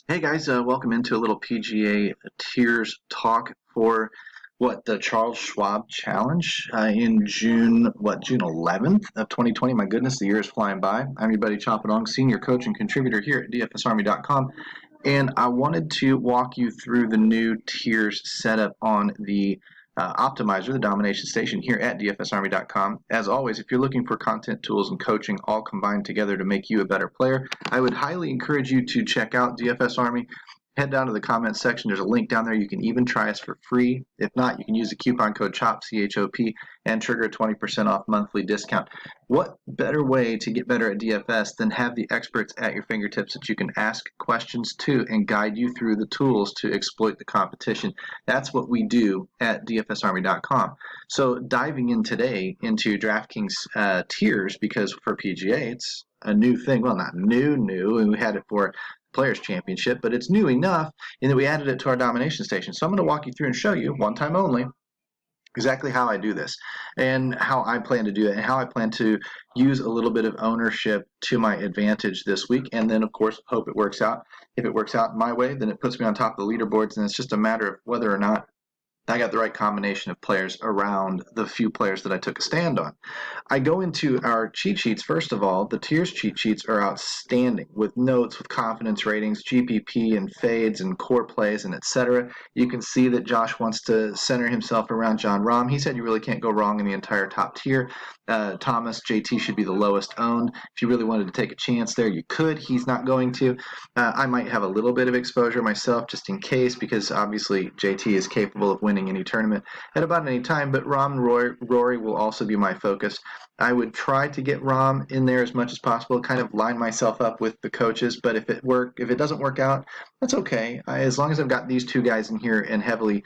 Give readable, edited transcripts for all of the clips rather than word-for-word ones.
Hey guys, welcome into a little PGA Tiers talk for the Charles Schwab Challenge in June 11th of 2020. My goodness, the year is flying by. I'm your buddy Chop Along, senior coach and contributor here at DFSArmy.com, and I wanted to walk you through the new tiers setup on the Optimizer, the Domination Station here at DFSArmy.com. As always, if you're looking for content, tools, and coaching all combined together to make you a better player, I would highly encourage you to check out DFS Army. Head down to the comments section. There's a link down there. You can even try us for free. If not, you can use the coupon code CHOP, C-H-O-P, and trigger a 20% off monthly discount. What better way to get better at DFS than have the experts at your fingertips that you can ask questions to and guide you through the tools to exploit the competition? That's what we do at DFSArmy.com. So diving in today into DraftKings tiers, because for PGA it's a new thing. Well, not new, and we had it for Players Championship, but it's new enough in that we added it to our Domination Station. So I'm going to walk you through and show you, one time only, exactly how I do this and how I plan to do it and how I plan to use a little bit of ownership to my advantage this week, and then of course hope it works out. If it works out my way, then it puts me on top of the leaderboards, and it's just a matter of whether or not I got the right combination of players around the few players that I took a stand on. I go into our cheat sheets. First of all, the tiers cheat sheets are outstanding with notes, with confidence ratings, GPP and fades and core plays and etc. You can see that Josh wants to center himself around John Rahm. He said you really can't go wrong in the entire top tier. Thomas, JT should be the lowest owned. If you really wanted to take a chance there, you could. He's not going to. I might have a little bit of exposure myself just in case, because obviously JT is capable of winning any tournament at about any time, but Rahm and Rory will also be my focus. I would try to get Rahm in there as much as possible, kind of line myself up with the coaches, but if it doesn't work out, that's okay. As long as I've got these two guys in here and heavily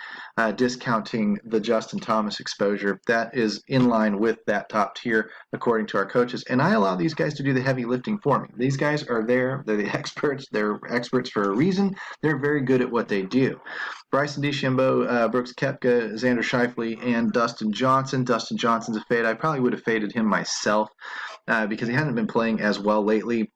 discounting the Justin Thomas exposure, that is in line with that top tier according to our coaches, and I allow these guys to do the heavy lifting for me. These guys are there. They're the experts. They're experts for a reason. They're very good at what they do. Bryson DeChambeau, Brooks Koepka, Xander Schauffele, and Dustin Johnson. Dustin Johnson's a fade. I probably would have faded him myself because he hasn't been playing as well lately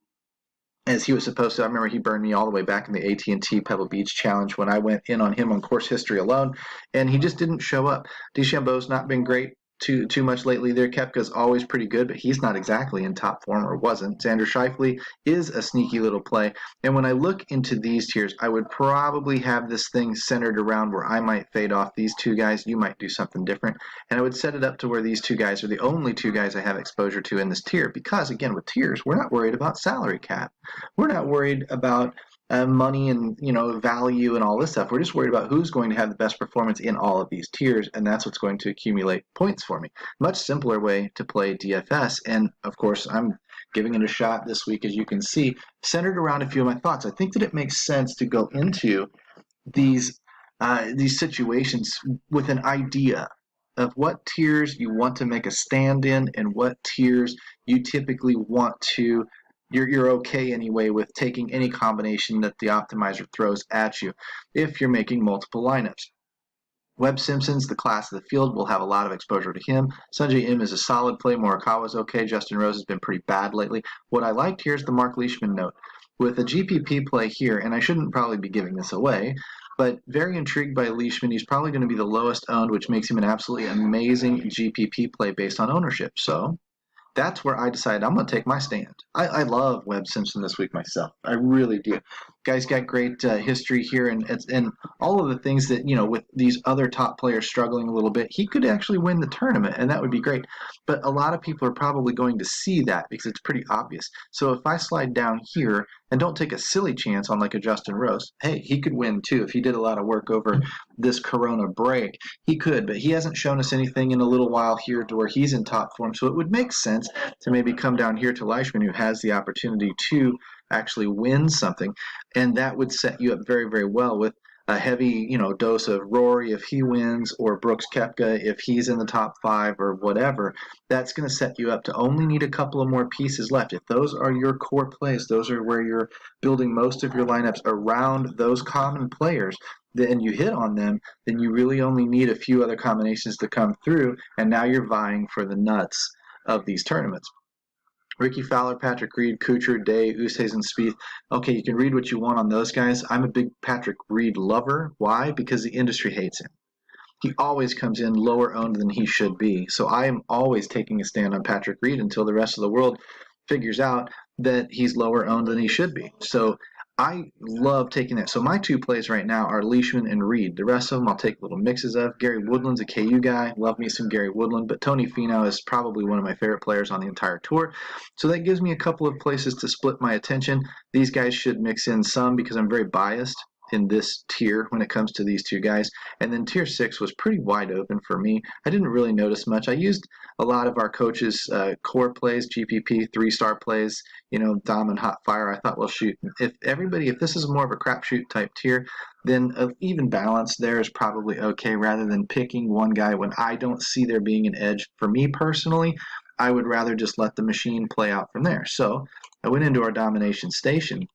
as he was supposed to. I remember he burned me all the way back in the AT&T Pebble Beach Challenge when I went in on him on course history alone, and he just didn't show up. DeChambeau's not been great too much lately there. Koepka's always pretty good, but he's not exactly in top form, or wasn't. Xander Schauffele is a sneaky little play, and when I look into these tiers, I would probably have this thing centered around where I might fade off these two guys. You might do something different, and I would set it up to where these two guys are the only two guys I have exposure to in this tier, because again, with tiers, we're not worried about salary cap. We're not worried about money and value and all this stuff. We're just worried about who's going to have the best performance in all of these tiers, and that's what's going to accumulate points for me. Much simpler way to play DFS, and of course I'm giving it a shot this week, as you can see, centered around a few of my thoughts. I think that it makes sense to go into these situations with an idea of what tiers you want to make a stand in and what tiers you typically want to you're okay anyway with taking any combination that the optimizer throws at you if you're making multiple lineups. Webb Simpson's the class of the field. We'll have a lot of exposure to him. Sungjae Im is a solid play. Morikawa's okay. Justin Rose has been pretty bad lately. What I liked here is the Mark Leishman note. With a GPP play here, and I shouldn't probably be giving this away, but very intrigued by Leishman. He's probably going to be the lowest owned, which makes him an absolutely amazing GPP play based on ownership. So that's where I decided I'm going to take my stand. I love Webb Simpson this week myself. I really do. Guy's got great history here, and all of the things that, with these other top players struggling a little bit, he could actually win the tournament, and that would be great. But a lot of people are probably going to see that because it's pretty obvious. So if I slide down here and don't take a silly chance on like a Justin Rose, hey, he could win too. If he did a lot of work over this Corona break, he could, but he hasn't shown us anything in a little while here to where he's in top form. So it would make sense to maybe come down here to Leishman, who has the opportunity to actually win something, and that would set you up very, very well with a heavy, dose of Rory if he wins, or Brooks Koepka if he's in the top 5 or whatever. That's going to set you up to only need a couple of more pieces left. If those are your core plays, those are where you're building most of your lineups around those common players, and you hit on them, then you really only need a few other combinations to come through, and now you're vying for the nuts of these tournaments. Ricky Fowler, Patrick Reed, Kuchar, Day, Usays, and Spieth. Okay, you can read what you want on those guys. I'm a big Patrick Reed lover. Why? Because the industry hates him. He always comes in lower owned than he should be. So I am always taking a stand on Patrick Reed until the rest of the world figures out that he's lower owned than he should be. So I love taking that. So my two plays right now are Leishman and Reed. The rest of them I'll take little mixes of. Gary Woodland's a KU guy. Love me some Gary Woodland. But Tony Finau is probably one of my favorite players on the entire tour. So that gives me a couple of places to split my attention. These guys should mix in some because I'm very biased in this tier when it comes to these two guys. And then tier 6 was pretty wide open for me. I didn't really notice much. I used a lot of our coaches' core plays, GPP, 3-star plays, Dom and Hot Fire. I thought, well, shoot, if this is more of a crapshoot type tier, then an even balance there is probably okay rather than picking one guy when I don't see there being an edge. For me personally, I would rather just let the machine play out from there. So I went into our Domination Station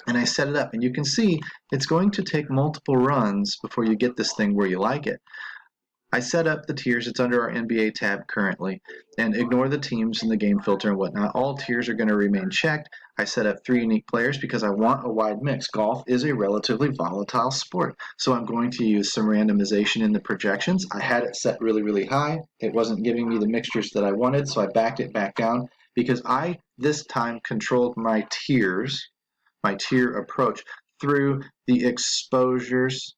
and I set it up, and you can see it's going to take multiple runs before you get this thing where you like it. I set up the tiers. It's under our NBA tab currently, and ignore the teams and the game filter and whatnot. All tiers are going to remain checked. I set up 3 unique players because I want a wide mix. Golf is a relatively volatile sport, so I'm going to use some randomization in the projections. I had it set really, really high. It wasn't giving me the mixtures that I wanted, so I backed it back down because I, this time, controlled my tiers, my tier approach through the exposures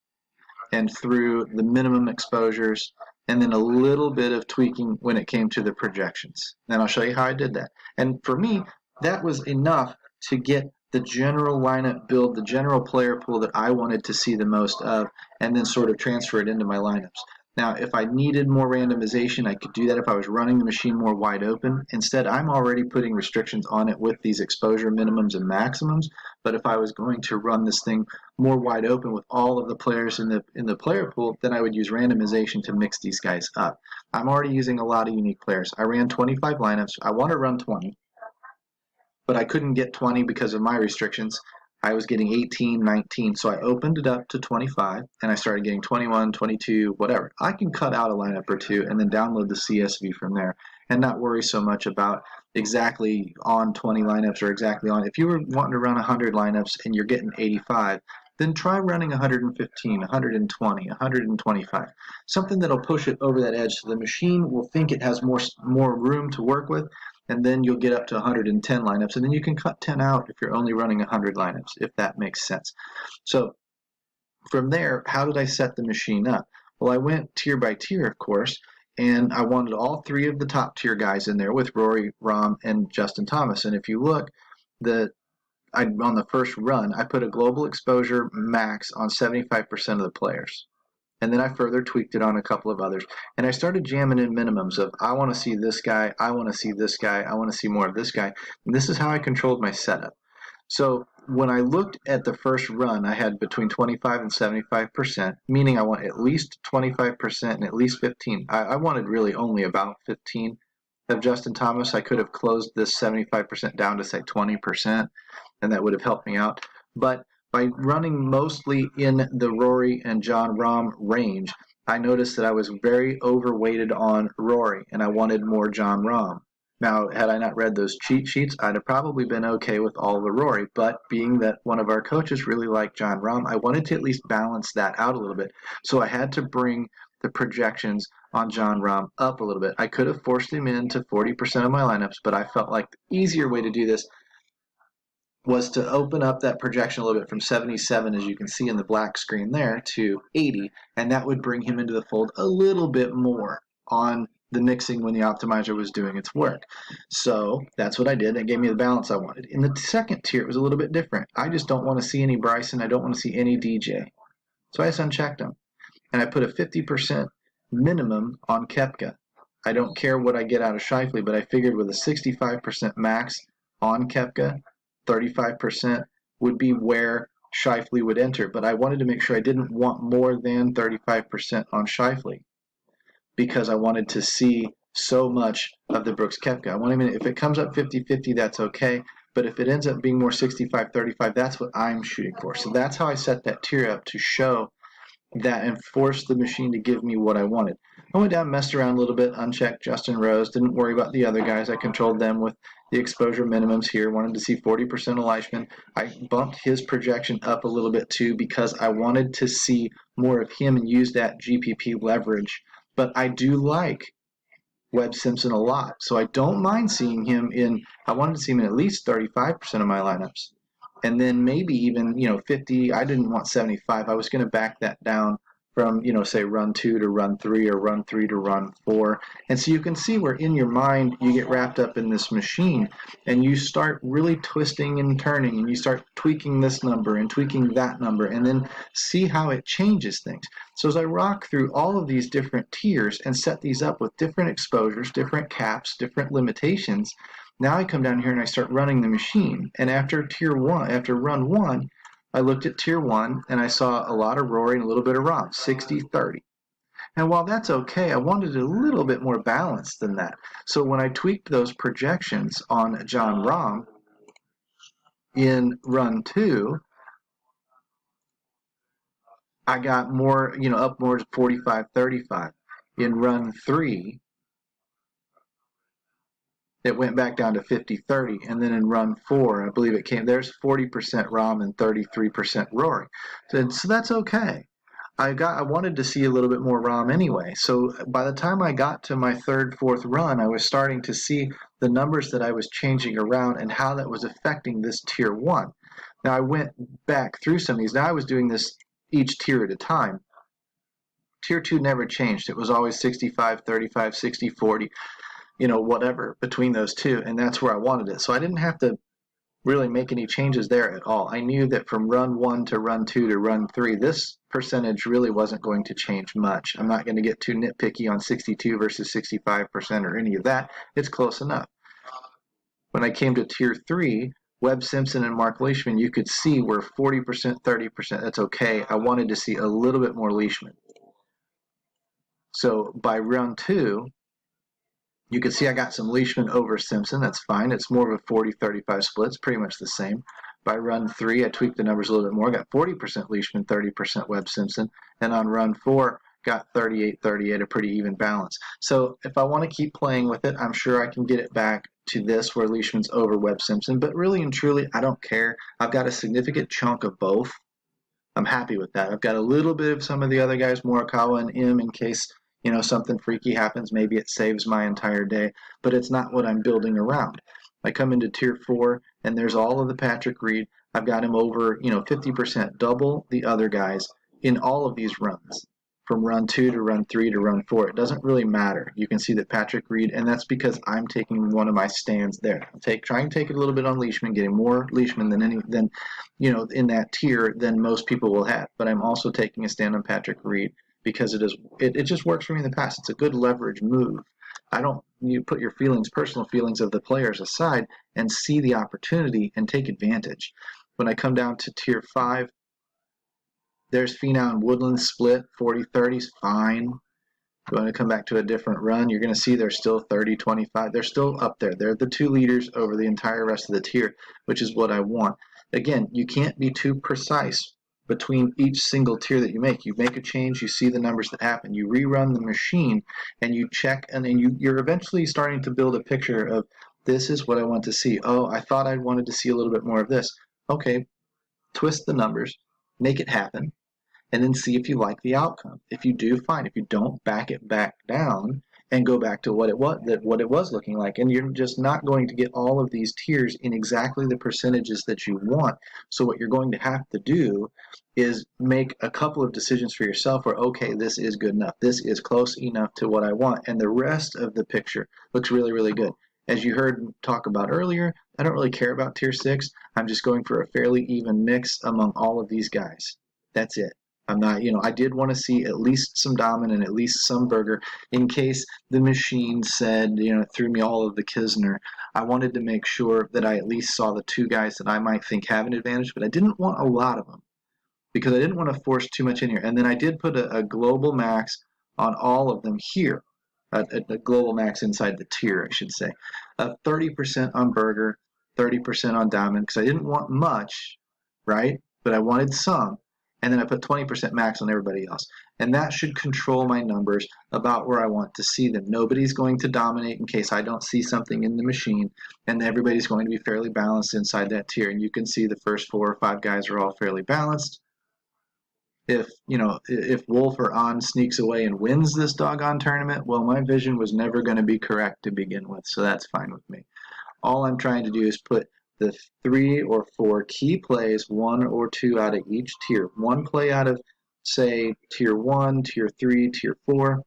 and through the minimum exposures, and then a little bit of tweaking when it came to the projections. And I'll show you how I did that. And for me, that was enough to get the general lineup build, the general player pool that I wanted to see the most of, and then sort of transfer it into my lineups. Now, if I needed more randomization, I could do that if I was running the machine more wide open. Instead, I'm already putting restrictions on it with these exposure minimums and maximums. But if I was going to run this thing more wide open with all of the players in the player pool, then I would use randomization to mix these guys up. I'm already using a lot of unique players. I ran 25 lineups. I want to run 20, but I couldn't get 20 because of my restrictions. I was getting 18, 19, so I opened it up to 25, and I started getting 21, 22, whatever. I can cut out a lineup or two and then download the CSV from there and not worry so much about exactly on 20 lineups or exactly on. If you were wanting to run 100 lineups and you're getting 85, then try running 115, 120, 125, something that'll push it over that edge so the machine will think it has more room to work with, and then you'll get up to 110 lineups, and then you can cut 10 out if you're only running 100 lineups, if that makes sense. So from there, how did I set the machine up? Well, I went tier by tier, of course, and I wanted all 3 of the top tier guys in there with Rory, Rahm, and Justin Thomas. And if you look, on the first run, I put a global exposure max on 75% of the players. And then I further tweaked it on a couple of others. And I started jamming in minimums of, I want to see this guy, I want to see this guy, I want to see more of this guy. And this is how I controlled my setup. So when I looked at the first run, I had between 25 and 75%, meaning I want at least 25% and at least 15. I wanted really only about 15 of Justin Thomas. I could have closed this 75% down to, say, 20%, and that would have helped me out. But by running mostly in the Rory and Jon Rahm range, I noticed that I was very overweighted on Rory, and I wanted more Jon Rahm. Now, had I not read those cheat sheets, I'd have probably been okay with all the Rory, but being that one of our coaches really liked Jon Rahm, I wanted to at least balance that out a little bit. So I had to bring the projections on Jon Rahm up a little bit. I could have forced him into 40% of my lineups, but I felt like the easier way to do this was to open up that projection a little bit from 77, as you can see in the black screen there, to 80, and that would bring him into the fold a little bit more on the mixing when the optimizer was doing its work. So that's what I did. It gave me the balance I wanted. In the second tier, it was a little bit different. I just don't want to see any Bryson. I don't want to see any DJ. So I just unchecked them. And I put a 50% minimum on Koepka. I don't care what I get out of Scheifele, but I figured with a 65% max on Koepka, 35% would be where Scheifele would enter. But I wanted to make sure I didn't want more than 35% on Scheifele because I wanted to see so much of the Brooks Koepka. I want him, if it comes up 50-50, that's okay. But if it ends up being more 65-35, that's what I'm shooting for. So that's how I set that tier up, to show that and force the machine to give me what I wanted. I went down, messed around a little bit, unchecked Justin Rose, didn't worry about the other guys. I controlled them with the exposure minimums here. Wanted to see 40% of Leishman. I bumped his projection up a little bit too because I wanted to see more of him and use that GPP leverage. But I do like Webb Simpson a lot, so I don't mind seeing him in. I wanted to see him in at least 35% of my lineups, and then maybe even 50. I didn't want 75. I was going to back that down from say run 2 to run 3 or run 3 to run 4. And so you can see where in your mind you get wrapped up in this machine and you start really twisting and turning and you start tweaking this number and tweaking that number and then see how it changes things. So as I rock through all of these different tiers and set these up with different exposures, different caps, different limitations, now I come down here and I start running the machine. And after run 1, I looked at tier 1 and I saw a lot of Rory and a little bit of Rahm, 60-30. And while that's okay, I wanted a little bit more balance than that. So when I tweaked those projections on Jon Rahm in run 2, I got more, up more to 45-35. In run 3, it went back down to 50-30. And then in run 4, I believe there's 40% Rahm and 33% Rory. So that's okay. I wanted to see a little bit more Rahm anyway. So by the time I got to my third, fourth run, I was starting to see the numbers that I was changing around and how that was affecting this tier 1. Now I went back through some of these. Now I was doing this each tier at a time. Tier 2 never changed. It was always 65-35, 60-40, whatever between those two, and that's where I wanted it. So I didn't have to really make any changes there at all. I knew that from run 1 to run 2 to run 3, this percentage really wasn't going to change much. I'm not going to get too nitpicky on 62 versus 65% or any of that. It's close enough. When I came to tier 3, Webb Simpson and Mark Leishman, you could see were 40%, 30%. That's okay. I wanted to see a little bit more Leishman. So by run 2, you can see I got some Leishman over Simpson. That's fine. It's more of a 40-35 split. It's pretty much the same. By run 3, I tweaked the numbers a little bit more. Got 40% Leishman, 30% Webb Simpson. And on run 4, got 38-38, a pretty even balance. So if I want to keep playing with it, I'm sure I can get it back to this where Leishman's over Webb Simpson. But really and truly, I don't care. I've got a significant chunk of both. I'm happy with that. I've got a little bit of some of the other guys, Morikawa and M, in case something freaky happens. Maybe it saves my entire day, but it's not what I'm building around. I come into tier 4, and there's all of the Patrick Reed. I've got him over 50%, double the other guys in all of these runs. From run 2 to run 3 to run 4, it doesn't really matter. You can see that Patrick Reed, and that's because I'm taking one of my stands there. Trying to take it a little bit on Leishman, getting more Leishman than in that tier than most people will have. But I'm also taking a stand on Patrick Reed because it just works for me in the past. It's a good leverage move. You put your personal feelings of the players aside and see the opportunity and take advantage. When I come down to tier 5, there's Finau and Woodland split, 40-30 is fine. If you want to come back to a different run, you're going to see they're still 30-25. They're still up there. They're the two leaders over the entire rest of the tier, which is what I want. Again, you can't be too precise between each single tier that you make. You make a change, you see the numbers that happen, you rerun the machine, and you check, and then you're eventually starting to build a picture of this is what I want to see. Oh, I thought I wanted to see a little bit more of this. Okay, twist the numbers, make it happen, and then see if you like the outcome. If you do, fine. If you don't, back it back down and go back to what it was looking like. And you're just not going to get all of these tiers in exactly the percentages that you want. So what you're going to have to do is make a couple of decisions for yourself where, okay, this is good enough. This is close enough to what I want. And the rest of the picture looks really, really good. As you heard talk about earlier, I don't really care about tier 6. I'm just going for a fairly even mix among all of these guys. That's it. I'm not, I did want to see at least some Dahmen and at least some Berger in case the machine said, threw me all of the Kisner. I wanted to make sure that I at least saw the two guys that I might think have an advantage, but I didn't want a lot of them because I didn't want to force too much in here. And then I did put a global max on all of them here, a global max inside the tier, I should say. 30% on Berger, 30% on Dahmen because I didn't want much, right? But I wanted some. and then I put 20% max on everybody else. And that should control my numbers about where I want to see them. Nobody's going to dominate in case I don't see something in the machine, and everybody's going to be fairly balanced inside that tier. And you can see the first 4 or 5 guys are all fairly balanced. If Wolf or On sneaks away and wins this doggone tournament, well, my vision was never going to be correct to begin with, so that's fine with me. All I'm trying to do is put the 3 or 4 key plays, 1 or 2 out of each tier. 1 play out of, say, tier 1, tier 3, tier 4.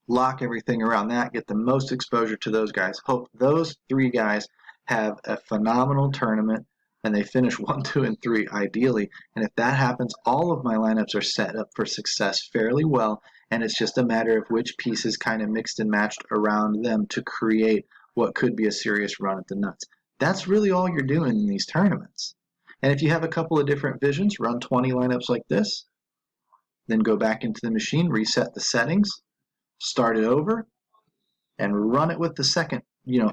Lock everything around that, get the most exposure to those guys. Hope those 3 guys have a phenomenal tournament and they finish 1, 2, and 3 ideally. And if that happens, all of my lineups are set up for success fairly well, and it's just a matter of which pieces kind of mixed and matched around them to create what could be a serious run at the nuts. That's really all you're doing in these tournaments. And if you have a couple of different visions, run 20 lineups like this, then go back into the machine, reset the settings, start it over, and run it with the second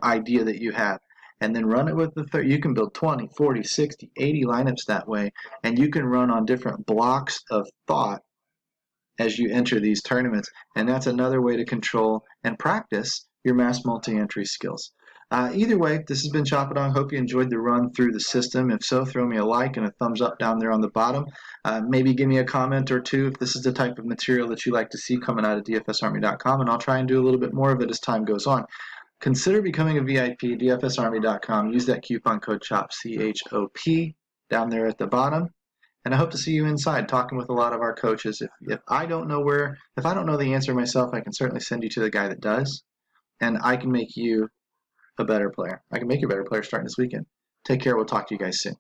idea that you have. And then run it with the third. You can build 20, 40, 60, 80 lineups that way, and you can run on different blocks of thought as you enter these tournaments. And that's another way to control and practice your mass multi-entry skills. Either way, this has been Chapadong. Hope you enjoyed the run through the system. If so, throw me a like and a thumbs up down there on the bottom. Maybe give me a comment or two if this is the type of material that you like to see coming out of DFSArmy.com, and I'll try and do a little bit more of it as time goes on. Consider becoming a VIP, DFSArmy.com. Use that coupon code CHOP, C-H-O-P, down there at the bottom. And I hope to see you inside talking with a lot of our coaches. If I don't know the answer myself, I can certainly send you to the guy that does. And I can make you a better player. I can make you a better player starting this weekend. Take care. We'll talk to you guys soon.